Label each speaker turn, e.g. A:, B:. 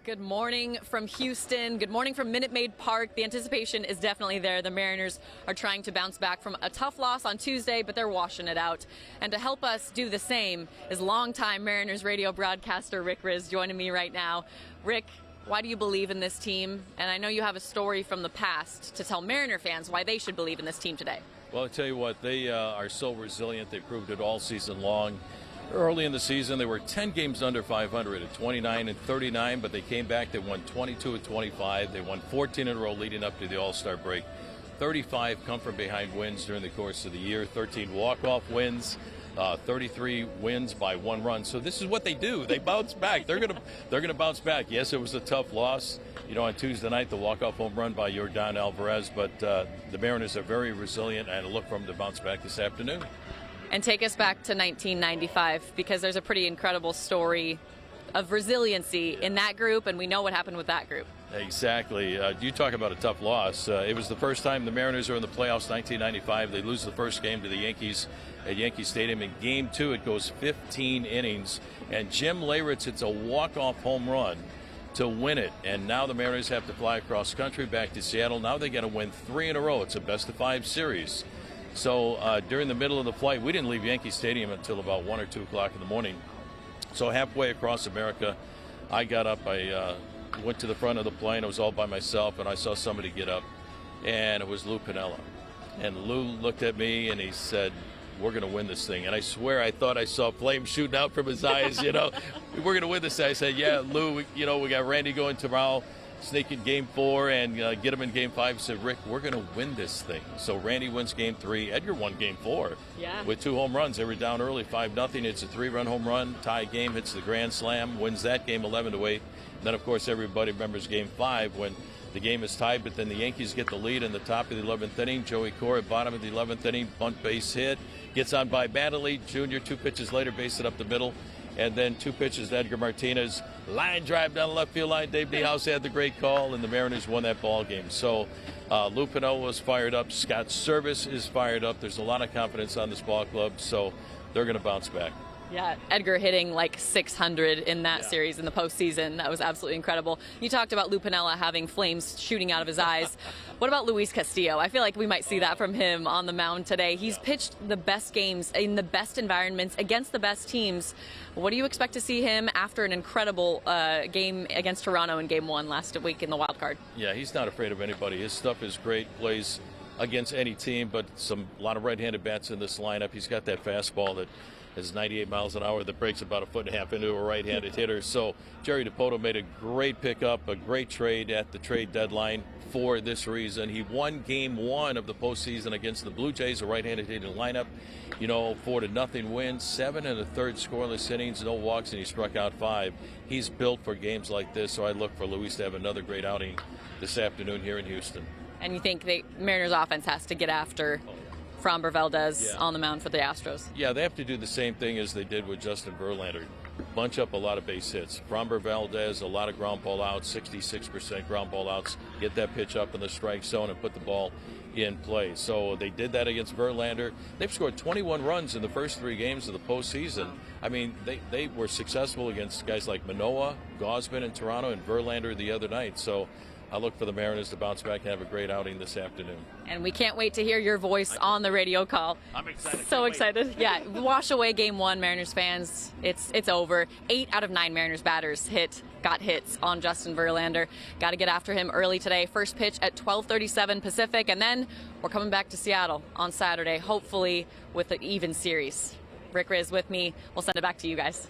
A: Good morning from Houston. Good morning from Minute Maid Park. The anticipation is definitely there. The Mariners are trying to bounce back from a tough loss on Tuesday, but they're washing it out. And to help us do the same is longtime Mariners radio broadcaster Rick Rizzs joining me right now. Rick, why do you believe in this team? And I know you have a story from the past to tell Mariner fans why they should believe in this team today.
B: Well, I'll tell you what, they are so resilient. They proved it all season long. Early in the season, they were 10 games under 500 at 29-39, but they came back. They won 22 at 25. They won 14 in a row leading up to the All-Star break. 35 come from behind wins during the course of the year, 13 walk-off wins, 33 wins by one run. So this is what they do. They bounce back. They're gonna bounce back. Yes, it was a tough loss, on Tuesday night, the walk-off home run by Yordan Alvarez, but the Mariners are very resilient, and I look for them to bounce back this afternoon.
A: And take us back to 1995, because there's a pretty incredible story of resiliency in that group, and we know what happened with that group.
B: Exactly. You talk about a tough loss. It was the first time the Mariners are in the playoffs, 1995. They lose the first game to the Yankees at Yankee Stadium. In Game 2, it goes 15 innings, and Jim Leyritz hits a walk-off home run to win it. And now the Mariners have to fly across country back to Seattle. Now they got to win 3 in a row. It's a best-of-5 series. So during the middle of the flight, we didn't leave Yankee Stadium until about 1 or 2 o'clock in the morning. So halfway across America, I got up. I went to the front of the plane. I was all by myself, and I saw somebody get up, and it was Lou Piniella. And Lou looked at me, and he said, "We're going to win this thing." And I swear I thought I saw flames shooting out from his eyes, We're going to win this thing. I said, "Yeah, Lou, we got Randy going tomorrow. Sneak in Game 4 and get him in Game 5. He said, "Rick, we're going to win this thing." So Randy wins Game 3. Edgar won Game 4 with 2 home runs. They were down early, 5-0. It's a 3-run home run. Tie game, hits the grand slam, wins that game 11-8. And then, of course, everybody remembers Game 5 when the game is tied, but then the Yankees get the lead in the top of the 11th inning. Joey Cora at bottom of the 11th inning, bunt base hit, gets on by Baddeley Jr. 2 pitches later, base it up the middle. And then 2 pitches to Edgar Martinez, line drive down the left field line. Dave DeHouse had the great call, and the Mariners won that ball game. So Lou Piniella was fired up. Scott Service is fired up. There's a lot of confidence on this ball club, so they're going to bounce back.
A: Yeah, Edgar hitting like 600 in that series in the postseason. That was absolutely incredible. You talked about Lou Piniella having flames shooting out of his eyes. What about Luis Castillo? I feel like we might see that from him on the mound today. He's pitched the best games in the best environments against the best teams. What do you expect to see him after an incredible game against Toronto in Game 1 last week in the wild card?
B: Yeah, he's not afraid of anybody. His stuff is great, plays against any team, but a lot of right-handed bats in this lineup. He's got that fastball that is 98 miles an hour that breaks about 1.5 feet into a right-handed hitter. So Jerry Dipoto made a great pickup, a great trade at the trade deadline for this reason. He won Game 1 of the postseason against the Blue Jays, a right-handed hitting lineup. 4-0 win, 7 1/3 scoreless innings, no walks, and he struck out 5. He's built for games like this, so I look for Luis to have another great outing this afternoon here in Houston.
A: And you think the Mariners offense has to get after Framber Valdez on the mound for the Astros?
B: Yeah, they have to do the same thing as they did with Justin Verlander. Bunch up a lot of base hits. Framber Valdez, a lot of ground ball outs, 66% ground ball outs. Get that pitch up in the strike zone and put the ball in play. So they did that against Verlander. They've scored 21 runs in the first 3 games of the postseason. I mean, they were successful against guys like Manoah, Gausman in Toronto, and Verlander the other night. So I look for the Mariners to bounce back and have a great outing this afternoon.
A: And we can't wait to hear your voice on the radio call.
B: I'm excited.
A: So excited. Yeah, wash away Game 1, Mariners fans. It's over. 8 out of 9 Mariners batters got hits on Justin Verlander. Got to get after him early today. First pitch at 12:37 Pacific, and then we're coming back to Seattle on Saturday, hopefully with an even series. Rick Rizzs with me. We'll send it back to you guys.